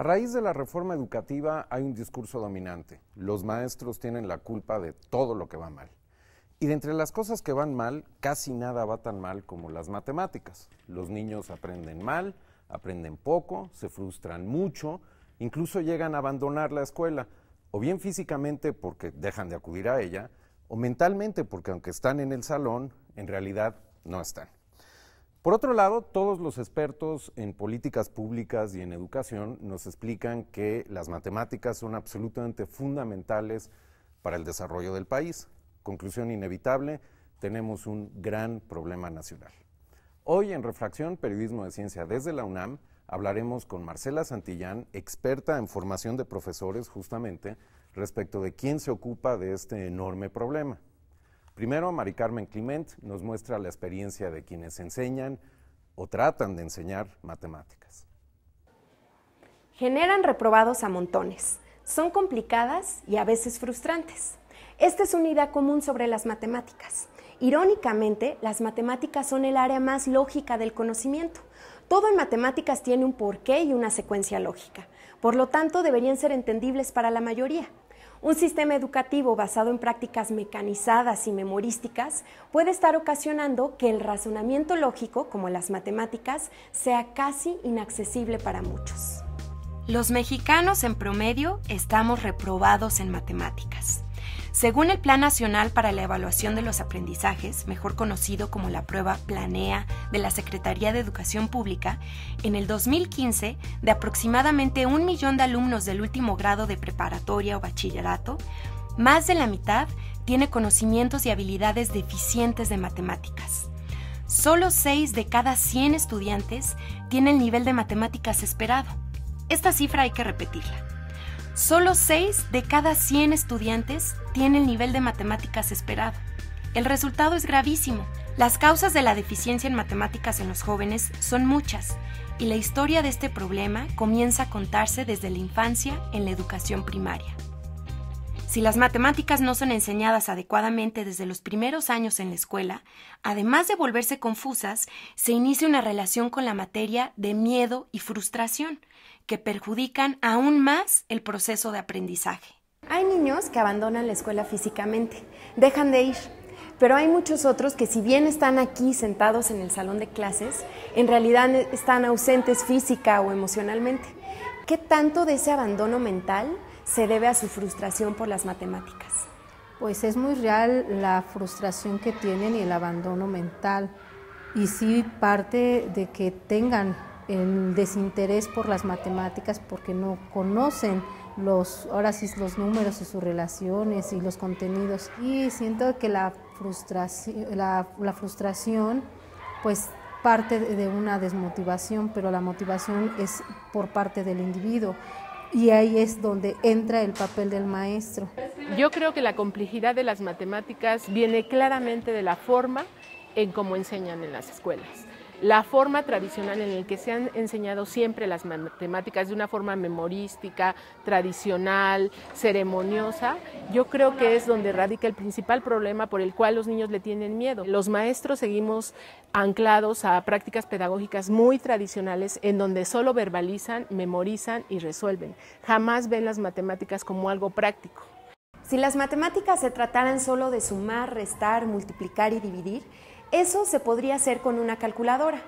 A raíz de la reforma educativa hay un discurso dominante. Los maestros tienen la culpa de todo lo que va mal. Y de entre las cosas que van mal, casi nada va tan mal como las matemáticas. Los niños aprenden mal, aprenden poco, se frustran mucho, incluso llegan a abandonar la escuela, o bien físicamente porque dejan de acudir a ella, o mentalmente porque aunque están en el salón, en realidad no están. Por otro lado, todos los expertos en políticas públicas y en educación nos explican que las matemáticas son absolutamente fundamentales para el desarrollo del país. Conclusión inevitable, tenemos un gran problema nacional. Hoy en Refracción, Periodismo de Ciencia desde la UNAM, hablaremos con Marcela Santillán, experta en formación de profesores justamente, respecto de quién se ocupa de este enorme problema. Primero, Mari Carmen Clement nos muestra la experiencia de quienes enseñan o tratan de enseñar matemáticas. Generan reprobados a montones. Son complicadas y a veces frustrantes. Esta es una idea común sobre las matemáticas. Irónicamente, las matemáticas son el área más lógica del conocimiento. Todo en matemáticas tiene un porqué y una secuencia lógica. Por lo tanto, deberían ser entendibles para la mayoría. Un sistema educativo basado en prácticas mecanizadas y memorísticas puede estar ocasionando que el razonamiento lógico, como las matemáticas, sea casi inaccesible para muchos. Los mexicanos en promedio estamos reprobados en matemáticas. Según el Plan Nacional para la Evaluación de los Aprendizajes, mejor conocido como la prueba Planea de la Secretaría de Educación Pública, en el 2015, de aproximadamente 1 millón de alumnos del último grado de preparatoria o bachillerato, más de la mitad tiene conocimientos y habilidades deficientes de matemáticas. Solo 6 de cada 100 estudiantes tienen el nivel de matemáticas esperado. Esta cifra hay que repetirla. Solo 6 de cada 100 estudiantes tienen el nivel de matemáticas esperado. El resultado es gravísimo. Las causas de la deficiencia en matemáticas en los jóvenes son muchas, y la historia de este problema comienza a contarse desde la infancia en la educación primaria. Si las matemáticas no son enseñadas adecuadamente desde los primeros años en la escuela, además de volverse confusas, se inicia una relación con la materia de miedo y frustración, que perjudican aún más el proceso de aprendizaje. Hay niños que abandonan la escuela físicamente, dejan de ir, pero hay muchos otros que si bien están aquí sentados en el salón de clases, en realidad están ausentes física o emocionalmente. ¿Qué tanto de ese abandono mental se debe a su frustración por las matemáticas? Pues es muy real la frustración que tienen y el abandono mental, y sí parte de que tengan el desinterés por las matemáticas porque no conocen los números y sus relaciones y los contenidos. Y siento que la frustración pues parte de una desmotivación, pero la motivación es por parte del individuo. Y ahí es donde entra el papel del maestro. Yo creo que la complejidad de las matemáticas viene claramente de la forma en cómo enseñan en las escuelas. La forma tradicional en la que se han enseñado siempre las matemáticas de una forma memorística, tradicional, ceremoniosa, yo creo que es donde radica el principal problema por el cual los niños le tienen miedo. Los maestros seguimos anclados a prácticas pedagógicas muy tradicionales en donde solo verbalizan, memorizan y resuelven. Jamás ven las matemáticas como algo práctico. Si las matemáticas se trataran solo de sumar, restar, multiplicar y dividir, eso se podría hacer con una calculadora.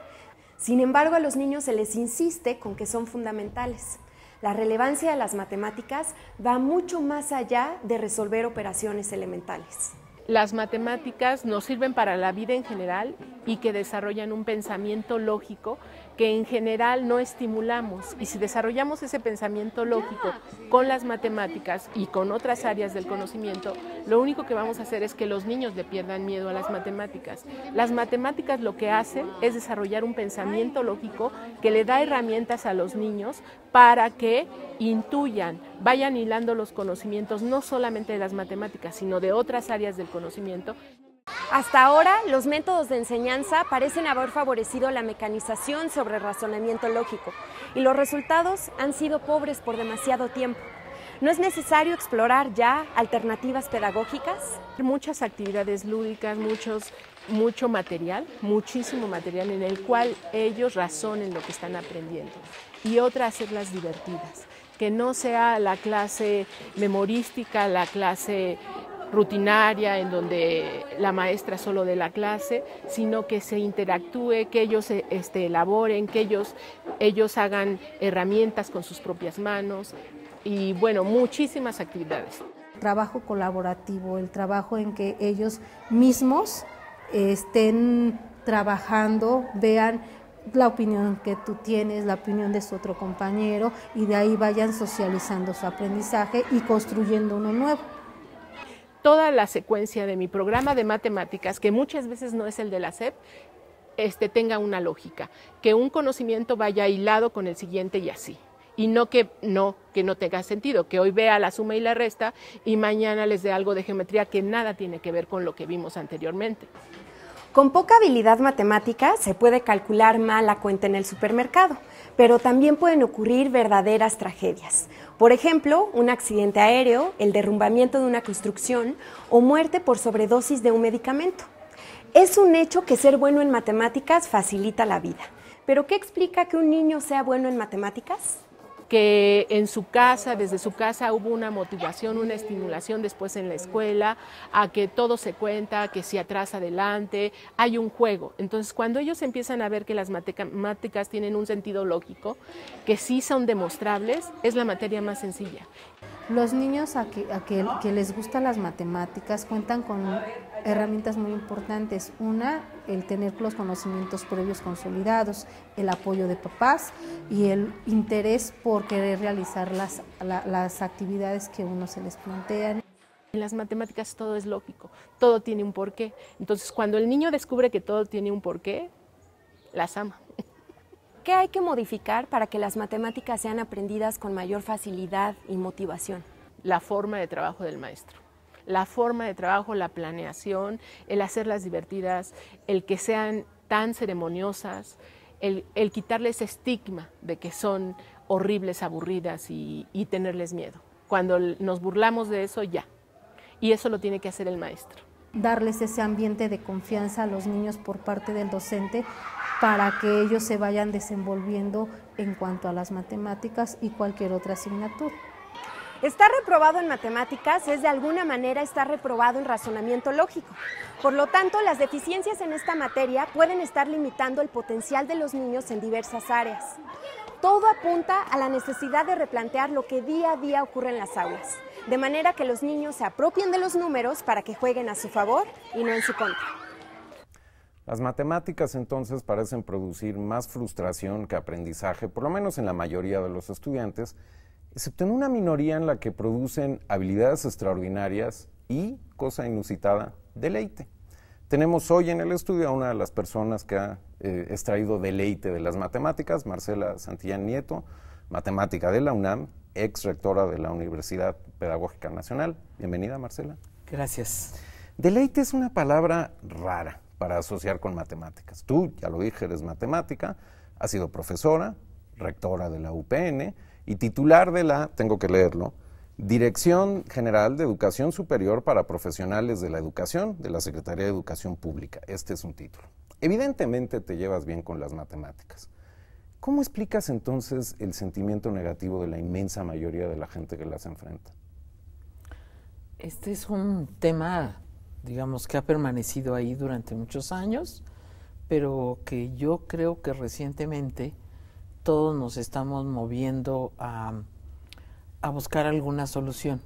Sin embargo, a los niños se les insiste con que son fundamentales. La relevancia de las matemáticas va mucho más allá de resolver operaciones elementales. Las matemáticas nos sirven para la vida en general y que desarrollan un pensamiento lógico que en general no estimulamos. Y si desarrollamos ese pensamiento lógico con las matemáticas y con otras áreas del conocimiento, lo único que vamos a hacer es que los niños le pierdan miedo a las matemáticas. Las matemáticas lo que hacen es desarrollar un pensamiento lógico que le da herramientas a los niños para que intuyan, vayan hilando los conocimientos no solamente de las matemáticas, sino de otras áreas del conocimiento. Hasta ahora, los métodos de enseñanza parecen haber favorecido la mecanización sobre el razonamiento lógico, y los resultados han sido pobres por demasiado tiempo. ¿No es necesario explorar ya alternativas pedagógicas? Muchas actividades lúdicas, muchísimo material en el cual ellos razonen lo que están aprendiendo. y otra hacerlas divertidas, que no sea la clase memorística, la clase rutinaria en donde la maestra solo dé la clase, sino que se interactúe, que ellos elaboren, que ellos hagan herramientas con sus propias manos y bueno, muchísimas actividades. Trabajo colaborativo, el trabajo en que ellos mismos estén trabajando, vean la opinión que tú tienes, la opinión de su otro compañero y de ahí vayan socializando su aprendizaje y construyendo uno nuevo. Toda la secuencia de mi programa de matemáticas, que muchas veces no es el de la SEP, tenga una lógica, que un conocimiento vaya hilado con el siguiente y así. Y no que no tenga sentido, que hoy vea la suma y la resta y mañana les dé algo de geometría que nada tiene que ver con lo que vimos anteriormente. Con poca habilidad matemática se puede calcular mal la cuenta en el supermercado, pero también pueden ocurrir verdaderas tragedias. Por ejemplo, un accidente aéreo, el derrumbamiento de una construcción o muerte por sobredosis de un medicamento. Es un hecho que ser bueno en matemáticas facilita la vida. ¿Pero qué explica que un niño sea bueno en matemáticas? Que en su casa, desde su casa hubo una motivación, una estimulación después en la escuela, a que todo se cuenta, que si atrás adelante, hay un juego. Entonces, cuando ellos empiezan a ver que las matemáticas tienen un sentido lógico, que sí son demostrables, es la materia más sencilla. Los niños a que les gustan las matemáticas cuentan con herramientas muy importantes. Una, el tener los conocimientos previos consolidados, el apoyo de papás y el interés por querer realizar las actividades que uno se les plantean. En las matemáticas todo es lógico, todo tiene un porqué. Entonces, cuando el niño descubre que todo tiene un porqué, las ama. ¿Qué hay que modificar para que las matemáticas sean aprendidas con mayor facilidad y motivación? La forma de trabajo del maestro. La forma de trabajo, la planeación, el hacerlas divertidas, el que sean tan ceremoniosas, el quitarle ese estigma de que son horribles, aburridas y tenerles miedo. Cuando nos burlamos de eso, ya. Y eso lo tiene que hacer el maestro. Darles ese ambiente de confianza a los niños por parte del docente para que ellos se vayan desenvolviendo en cuanto a las matemáticas y cualquier otra asignatura. Estar reprobado en matemáticas es de alguna manera estar reprobado en razonamiento lógico. Por lo tanto, las deficiencias en esta materia pueden estar limitando el potencial de los niños en diversas áreas. Todo apunta a la necesidad de replantear lo que día a día ocurre en las aulas, de manera que los niños se apropien de los números para que jueguen a su favor y no en su contra. Las matemáticas entonces parecen producir más frustración que aprendizaje, por lo menos en la mayoría de los estudiantes, excepto en una minoría en la que producen habilidades extraordinarias y, cosa inusitada, deleite. Tenemos hoy en el estudio a una de las personas que ha extraído deleite de las matemáticas, Marcela Santillán Nieto, matemática de la UNAM, ex rectora de la Universidad Pedagógica Nacional. Bienvenida, Marcela. Gracias. Deleite es una palabra rara para asociar con matemáticas. Tú, ya lo dije, eres matemática, has sido profesora, rectora de la UPN y titular de la, tengo que leerlo, Dirección General de Educación Superior para Profesionales de la Educación de la Secretaría de Educación Pública. Este es un título. Evidentemente te llevas bien con las matemáticas. ¿Cómo explicas entonces el sentimiento negativo de la inmensa mayoría de la gente que las enfrenta? Este es un tema, digamos, que ha permanecido ahí durante muchos años, pero que yo creo que recientemente todos nos estamos moviendo a buscar alguna solución.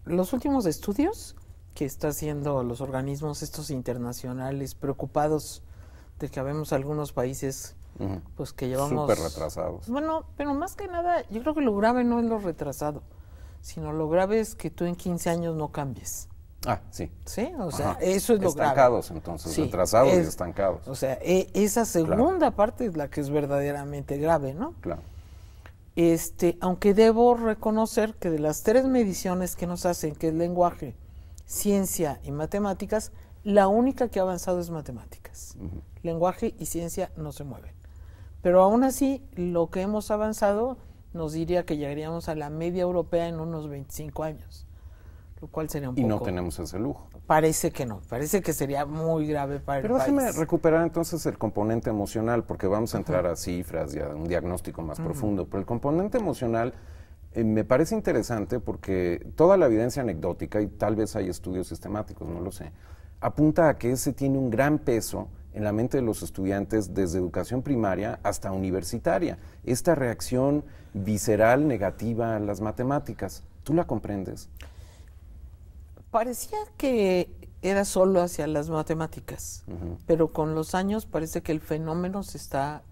Los últimos estudios que están haciendo los organismos estos internacionales preocupados de que habemos algunos países pues que llevamos... Súper retrasados. Bueno, pero más que nada, yo creo que lo grave no es lo retrasado, sino lo grave es que tú en 15 años no cambies. Ah, sí. Sí, o sea, Ajá. eso es lo grave. Estancados, entonces, Sí, retrasados y estancados. O sea, esa segunda parte es la que es verdaderamente grave, ¿no? Claro. Aunque debo reconocer que de las 3 mediciones que nos hacen, que es lenguaje, ciencia y matemáticas, la única que ha avanzado es matemáticas. Lenguaje y ciencia no se mueven. Pero aún así, lo que hemos avanzado nos diría que llegaríamos a la media europea en unos 25 años. lo cual sería un Y poco... no tenemos ese lujo. Parece que no, parece que sería muy grave para Pero el país. déjeme recuperar entonces el componente emocional, porque vamos a entrar a cifras y a un diagnóstico más profundo. Pero el componente emocional me parece interesante porque toda la evidencia anecdótica, y tal vez hay estudios sistemáticos, no lo sé, apunta a que ese tiene un gran peso en la mente de los estudiantes desde educación primaria hasta universitaria. Esta reacción visceral negativa a las matemáticas, ¿tú la comprendes? Parecía que era solo hacia las matemáticas, pero con los años parece que el fenómeno se está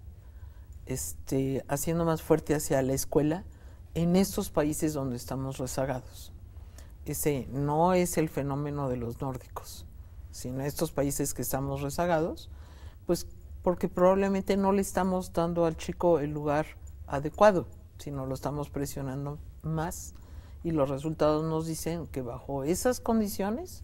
haciendo más fuerte hacia la escuela en estos países donde estamos rezagados. Ese no es el fenómeno de los nórdicos, sino estos países que estamos rezagados, pues porque probablemente no le estamos dando al chico el lugar adecuado, sino lo estamos presionando más, y los resultados nos dicen que bajo esas condiciones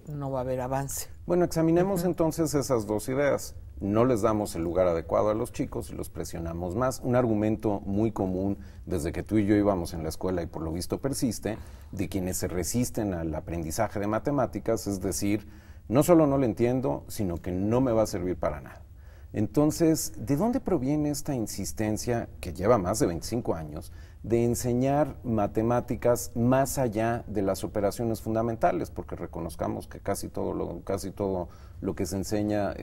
no va a haber avance. Bueno, examinemos entonces esas dos ideas. No les damos el lugar adecuado a los chicos y los presionamos más. Un argumento muy común desde que tú y yo íbamos en la escuela y por lo visto persiste, de quienes se resisten al aprendizaje de matemáticas, es decir, no solo no lo entiendo, sino que no me va a servir para nada. Entonces, ¿de dónde proviene esta insistencia, que lleva más de 25 años, de enseñar matemáticas más allá de las operaciones fundamentales? Porque reconozcamos que casi todo lo que se enseña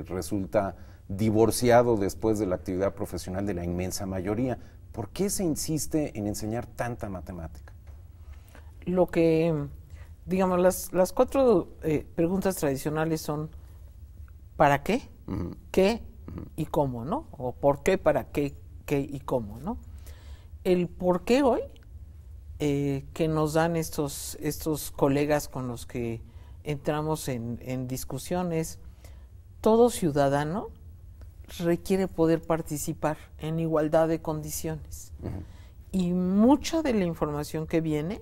resulta divorciado después de la actividad profesional de la inmensa mayoría. ¿Por qué se insiste en enseñar tanta matemática? Lo que, digamos, las cuatro preguntas tradicionales son ¿para qué? ¿Qué? Y cómo, ¿no? O ¿por qué? ¿Para qué? ¿Qué? Y cómo, ¿no? El por qué hoy que nos dan estos colegas con los que entramos en discusiones, todo ciudadano requiere poder participar en igualdad de condiciones. Y mucha de la información que viene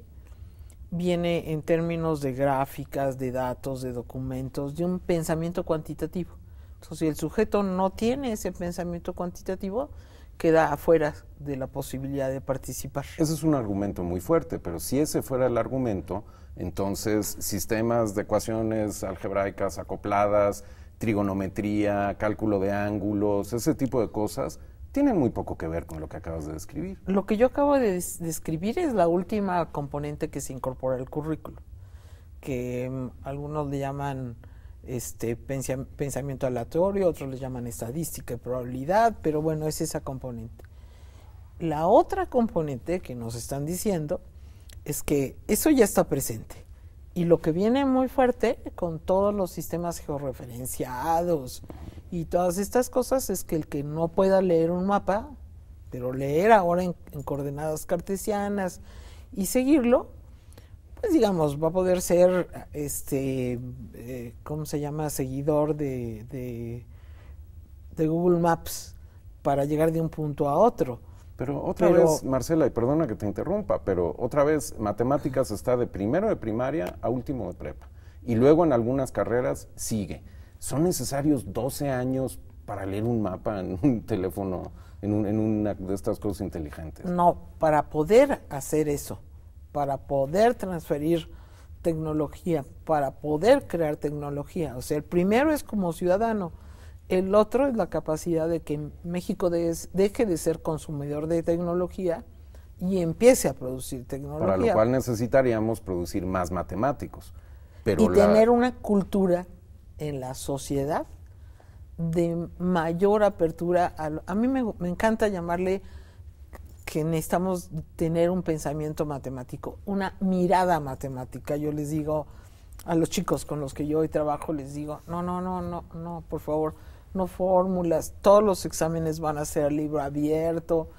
en términos de gráficas, de datos, de documentos, de un pensamiento cuantitativo. Entonces, si el sujeto no tiene ese pensamiento cuantitativo, queda afuera de la posibilidad de participar. Ese es un argumento muy fuerte, pero si ese fuera el argumento, entonces sistemas de ecuaciones algebraicas acopladas, trigonometría, cálculo de ángulos, ese tipo de cosas, tienen muy poco que ver con lo que acabas de describir. Lo que yo acabo de describir es la última componente que se incorpora al currículo, que algunos le llaman pensamiento aleatorio, otros le llaman estadística y probabilidad, pero bueno, es esa componente. La otra componente que nos están diciendo es que eso ya está presente, y lo que viene muy fuerte con todos los sistemas georreferenciados y todas estas cosas es que el que no pueda leer un mapa, pero leer ahora en coordenadas cartesianas y seguirlo, pues digamos, va a poder ser, ¿cómo se llama? Seguidor de Google Maps para llegar de un punto a otro. Pero otra vez, Marcela, y perdona que te interrumpa, pero otra vez, matemáticas está de primero de primaria a último de prepa. Y luego en algunas carreras sigue. ¿Son necesarios 12 años para leer un mapa en un teléfono, en una de estas cosas inteligentes? No, para poder hacer eso, para poder transferir tecnología, para poder crear tecnología. O sea, el primero es como ciudadano, el otro es la capacidad de que México deje de ser consumidor de tecnología y empiece a producir tecnología. Para lo cual necesitaríamos producir más matemáticos. Pero y tener una cultura en la sociedad de mayor apertura. A mí me encanta llamarle que necesitamos tener un pensamiento matemático, una mirada matemática. Yo les digo a los chicos con los que yo hoy trabajo, les digo, no, por favor, no fórmulas, todos los exámenes van a ser a libro abierto,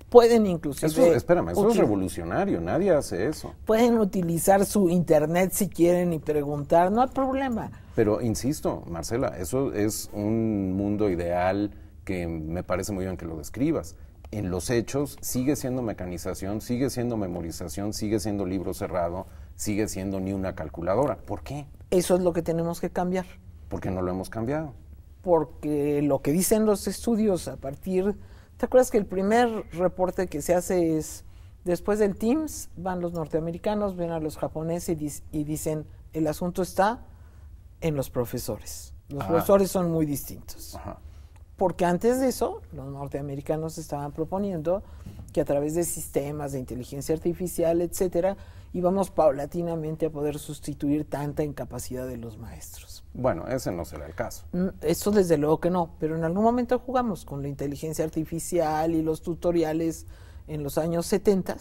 pueden inclusive... Eso es revolucionario, nadie hace eso. Pueden utilizar su internet si quieren y preguntar, no hay problema. Pero insisto, Marcela, eso es un mundo ideal que me parece muy bien que lo describas. En los hechos sigue siendo mecanización, sigue siendo memorización, sigue siendo libro cerrado, sigue siendo ni una calculadora. ¿Por qué? Eso es lo que tenemos que cambiar. ¿Por qué no lo hemos cambiado? Porque lo que dicen los estudios a partir... ¿Te acuerdas que el primer reporte que se hace es Después del TIMSS van los norteamericanos, ven a los japoneses y dicen, el asunto está en los profesores. Los profesores son muy distintos. Ajá. Porque antes de eso, los norteamericanos estaban proponiendo que a través de sistemas de inteligencia artificial, etcétera, íbamos paulatinamente a poder sustituir tanta incapacidad de los maestros. Bueno, ese no será el caso. Eso desde luego que no, pero en algún momento jugamos con la inteligencia artificial y los tutoriales en los años 70,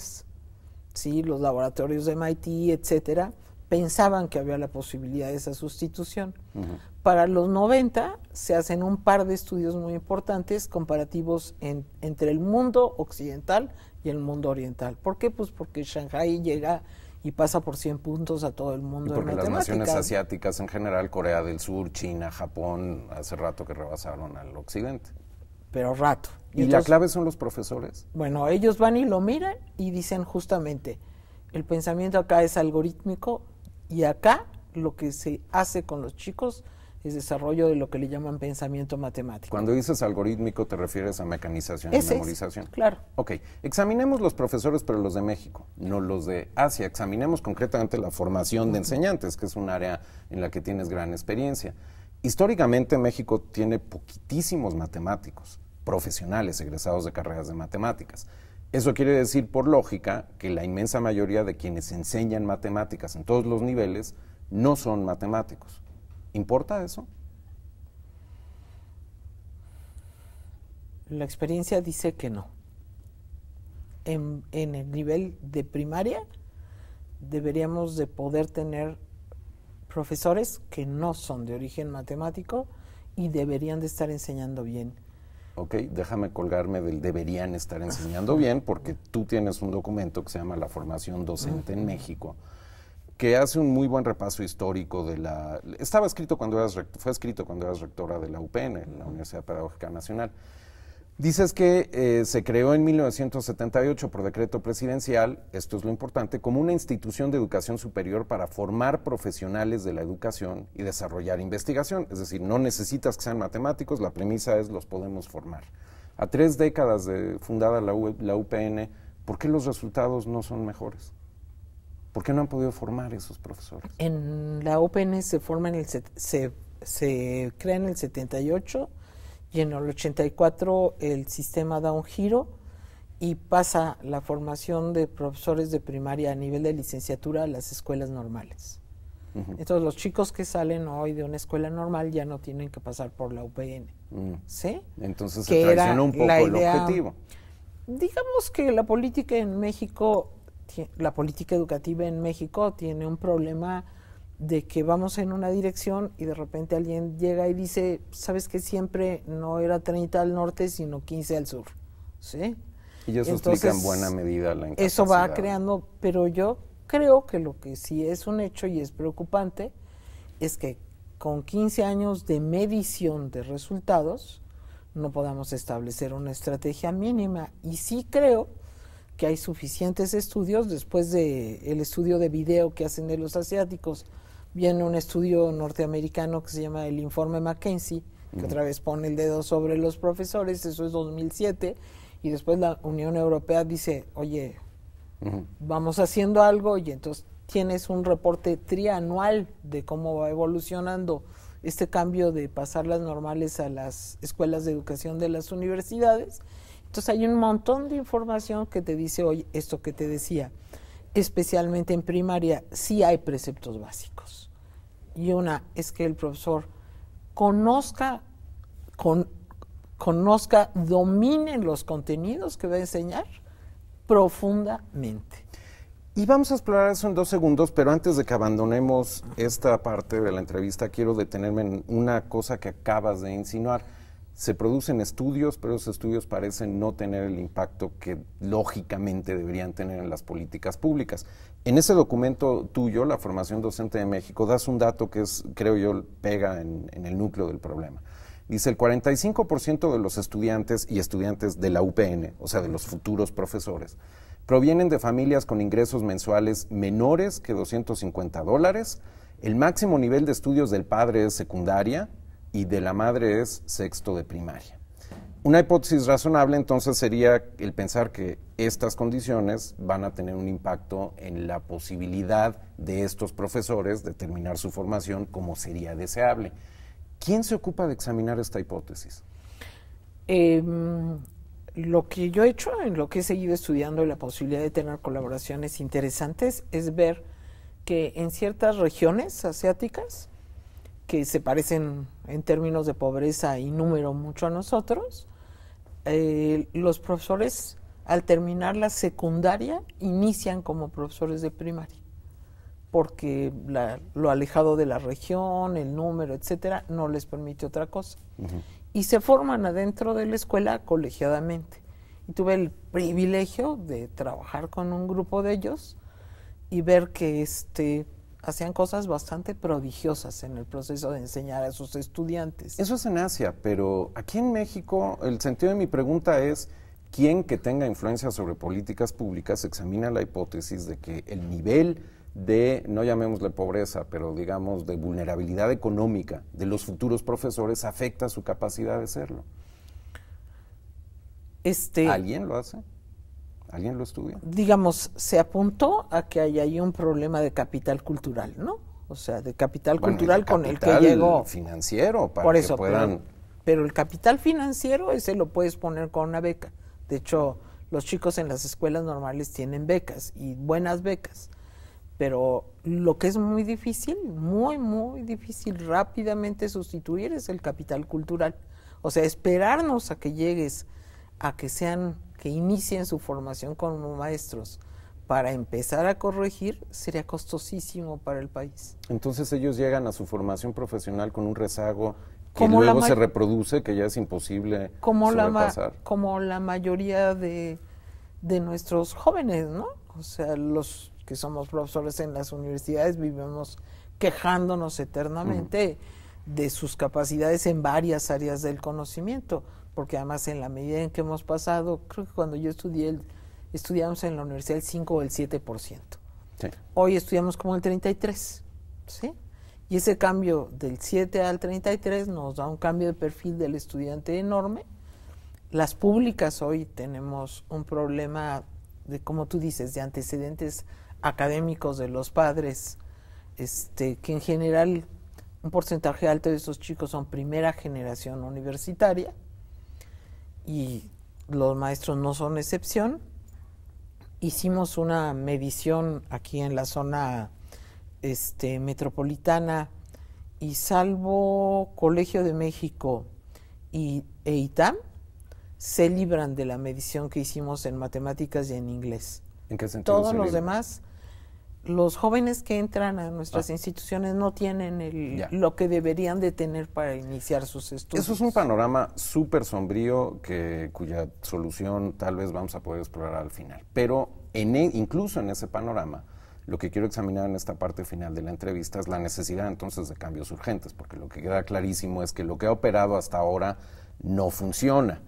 ¿sí? Los laboratorios de MIT, etcétera, pensaban que había la posibilidad de esa sustitución. Para los 90 se hacen un par de estudios muy importantes comparativos entre el mundo occidental y el mundo oriental. ¿Por qué? Pues porque Shanghái llega y pasa por 100 puntos a todo el mundo. Y porque en las matemáticas. naciones asiáticas en general, Corea del Sur, China, Japón, hace rato que rebasaron al occidente. Pero rato. ¿Y entonces, la clave son los profesores? Bueno, ellos van y lo miran y dicen justamente, el pensamiento acá es algorítmico y acá lo que se hace con los chicos es desarrollo de lo que le llaman pensamiento matemático. Cuando dices algorítmico, ¿te refieres a mecanización y memorización? Claro. Ok, examinemos los profesores, pero los de México, no los de Asia. Examinemos concretamente la formación de enseñantes, que es un área en la que tienes gran experiencia. Históricamente, México tiene poquitísimos matemáticos profesionales egresados de carreras de matemáticas. Eso quiere decir, por lógica, que la inmensa mayoría de quienes enseñan matemáticas en todos los niveles no son matemáticos. ¿Importa eso? La experiencia dice que no. En el nivel de primaria deberíamos de poder tener profesores que no son de origen matemático y deberían de estar enseñando bien. Ok, déjame colgarme del deberían estar enseñando bien, porque tú tienes un documento que se llama La Formación Docente en México, que hace un muy buen repaso histórico de la... Fue escrito cuando eras rectora de la UPN, la Universidad Pedagógica Nacional. Dices que se creó en 1978 por decreto presidencial, esto es lo importante, como una institución de educación superior para formar profesionales de la educación y desarrollar investigación. Es decir, no necesitas que sean matemáticos, la premisa es los podemos formar. A 3 décadas de fundada la UPN, ¿por qué los resultados no son mejores? ¿Por qué no han podido formar esos profesores? En la UPN se crea en el 78 y en el 84 el sistema da un giro y pasa la formación de profesores de primaria a nivel de licenciatura a las escuelas normales. Entonces los chicos que salen hoy de una escuela normal ya no tienen que pasar por la UPN. ¿Sí? Entonces se traicionó un poco el objetivo. Digamos que la política en México, la política educativa en México tiene un problema de que vamos en una dirección y de repente alguien llega y dice, ¿sabes que siempre no era 30 al norte, sino 15 al sur? ¿Sí? Y eso explica en buena medida la incapacidad. Eso va creando, pero yo creo que lo que sí es un hecho y es preocupante es que con 15 años de medición de resultados no podamos establecer una estrategia mínima. Y sí creo que hay suficientes estudios, después del estudio de video que hacen de los asiáticos, viene un estudio norteamericano que se llama el informe McKinsey, que otra vez pone el dedo sobre los profesores, eso es 2007, y después la Unión Europea dice, oye, vamos haciendo algo, y entonces tienes un reporte trianual de cómo va evolucionando este cambio de pasar las normales a las escuelas de educación de las universidades. Entonces hay un montón de información que te dice, oye, esto que te decía, especialmente en primaria, sí hay preceptos básicos. Y una es que el profesor conozca, domine los contenidos que va a enseñar profundamente. Y vamos a explorar eso en 2 segundos, pero antes de que abandonemos esta parte de la entrevista, quiero detenerme en una cosa que acabas de insinuar. Se producen estudios, pero esos estudios parecen no tener el impacto que lógicamente deberían tener en las políticas públicas. En ese documento tuyo, La Formación Docente de México, das un dato que es, creo yo, pega en el núcleo del problema. Dice, el 45% de los estudiantes y estudiantes de la UPN, o sea, de los futuros profesores, provienen de familias con ingresos mensuales menores que $250, el máximo nivel de estudios del padre es secundaria, y de la madre es 6º de primaria. Una hipótesis razonable entonces sería el pensar que estas condiciones van a tener un impacto en la posibilidad de estos profesores de terminar su formación como sería deseable. ¿Quién se ocupa de examinar esta hipótesis? Lo que yo he hecho, en lo que he seguido estudiando la posibilidad de tener colaboraciones interesantes, es ver que en ciertas regiones asiáticas, que se parecen en términos de pobreza y número mucho a nosotros, los profesores al terminar la secundaria inician como profesores de primaria, porque lo alejado de la región, el número, etcétera, no les permite otra cosa. Y se forman adentro de la escuela colegiadamente. Y tuve el privilegio de trabajar con un grupo de ellos y ver que hacían cosas bastante prodigiosas en el proceso de enseñar a sus estudiantes. Eso es en Asia, pero aquí en México el sentido de mi pregunta es quién que tenga influencia sobre políticas públicas examina la hipótesis de que el nivel de, no llamémosle pobreza, pero digamos de vulnerabilidad económica de los futuros profesores afecta su capacidad de serlo. ¿Alguien lo hace? ¿Alguien lo estudia? Digamos, se apuntó a que hay ahí un problema de capital cultural, ¿no? O sea, de capital cultural con el que llegó. Financiero, para por eso, que puedan. Pero el capital financiero, ese lo puedes poner con una beca. De hecho, los chicos en las escuelas normales tienen becas y buenas becas. Pero lo que es muy difícil, muy, muy difícil rápidamente sustituir es el capital cultural. O sea, esperarnos a que llegues a que inicien su formación como maestros para empezar a corregir sería costosísimo para el país. Entonces ellos llegan a su formación profesional con un rezago que luego se reproduce, que ya es imposible sobrepasar. Como la mayoría de nuestros jóvenes, ¿no? O sea, los que somos profesores en las universidades vivimos quejándonos eternamente de sus capacidades en varias áreas del conocimiento, porque además en la medida en que hemos pasado, creo que cuando yo estudiamos en la universidad el 5 o el 7%. Sí. Hoy estudiamos como el 33%, ¿sí? Y ese cambio del 7 al 33 nos da un cambio de perfil del estudiante enorme. Las públicas hoy tenemos un problema de, como tú dices, de antecedentes académicos de los padres, que en general un porcentaje alto de esos chicos son primera generación universitaria y los maestros no son excepción. Hicimos una medición aquí en la zona metropolitana y salvo Colegio de México e ITAM se libran de la medición que hicimos en matemáticas y en inglés. ¿En qué sentido? Todos los demás, los jóvenes que entran a nuestras instituciones no tienen lo que deberían de tener para iniciar sus estudios. Eso es un panorama súper sombrío cuya solución tal vez vamos a poder explorar al final. Pero incluso en ese panorama, lo que quiero examinar en esta parte final de la entrevista es la necesidad entonces de cambios urgentes, porque lo que queda clarísimo es que lo que ha operado hasta ahora no funciona.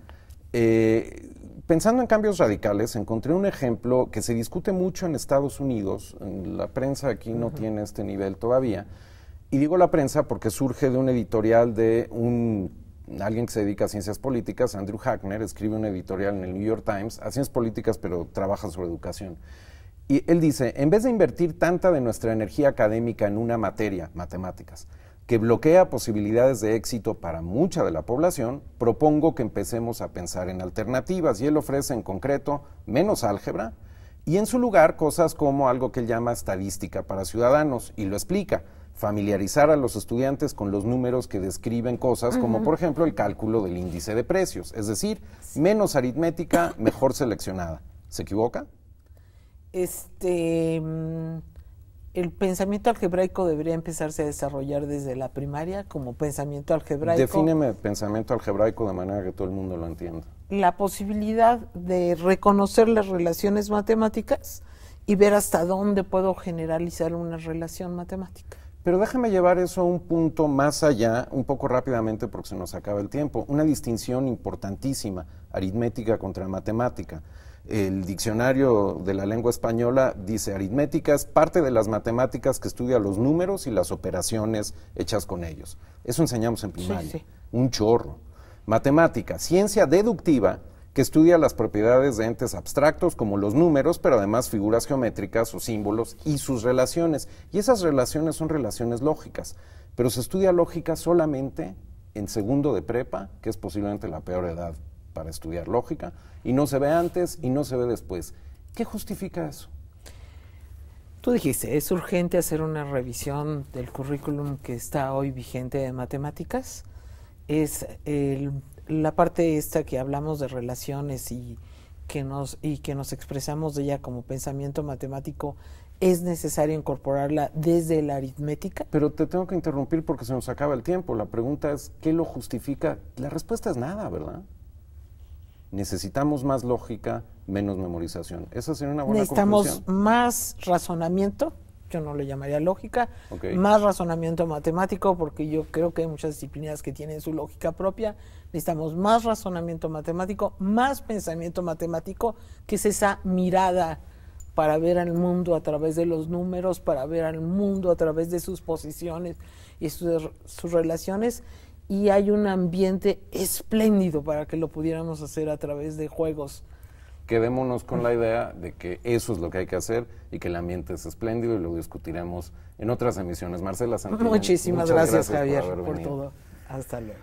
Pensando en cambios radicales, encontré un ejemplo que se discute mucho en Estados Unidos. La prensa aquí no tiene este nivel todavía. Y digo la prensa porque surge de un editorial de alguien que se dedica a ciencias políticas, Andrew Hackner, escribe un editorial en el New York Times, a ciencias políticas, pero trabaja sobre educación. Y él dice, en vez de invertir tanta de nuestra energía académica en una materia, matemáticas, que bloquea posibilidades de éxito para mucha de la población, propongo que empecemos a pensar en alternativas, y él ofrece en concreto menos álgebra y en su lugar cosas como algo que él llama estadística para ciudadanos, y lo explica, familiarizar a los estudiantes con los números que describen cosas como por ejemplo el cálculo del índice de precios, es decir, menos aritmética, mejor seleccionada. ¿Se equivoca? El pensamiento algebraico debería empezarse a desarrollar desde la primaria como pensamiento algebraico. Defíneme pensamiento algebraico de manera que todo el mundo lo entienda. La posibilidad de reconocer las relaciones matemáticas y ver hasta dónde puedo generalizar una relación matemática. Pero déjame llevar eso a un punto más allá, un poco rápidamente porque se nos acaba el tiempo. Una distinción importantísima, aritmética contra matemática. El diccionario de la lengua española dice aritmética es parte de las matemáticas que estudia los números y las operaciones hechas con ellos. Eso enseñamos en primaria, un chorro. Matemática, ciencia deductiva que estudia las propiedades de entes abstractos como los números, pero además figuras geométricas o símbolos y sus relaciones. Y esas relaciones son relaciones lógicas, pero se estudia lógica solamente en segundo de prepa, que es posiblemente la peor edad para estudiar lógica, y no se ve antes y no se ve después. ¿Qué justifica eso? Tú dijiste, es urgente hacer una revisión del currículum que está hoy vigente de matemáticas. Es la parte esta que hablamos de relaciones y que nos expresamos de ella como pensamiento matemático, ¿es necesario incorporarla desde la aritmética? Pero te tengo que interrumpir porque se nos acaba el tiempo. La pregunta es, ¿qué lo justifica? La respuesta es nada, ¿verdad? Necesitamos más lógica, menos memorización. Esa sería una buena Necesitamos conclusión. más razonamiento, yo no le llamaría lógica, Okay. más razonamiento matemático, porque yo creo que hay muchas disciplinas que tienen su lógica propia. Necesitamos más razonamiento matemático, más pensamiento matemático, que es esa mirada para ver al mundo a través de los números, para ver al mundo a través de sus posiciones y sus relaciones. Y hay un ambiente espléndido para que lo pudiéramos hacer a través de juegos. Quedémonos con la idea de que eso es lo que hay que hacer y que el ambiente es espléndido y lo discutiremos en otras emisiones. Marcela Santillán. Muchísimas muchas gracias, Javier, haber por venido. todo. Hasta luego.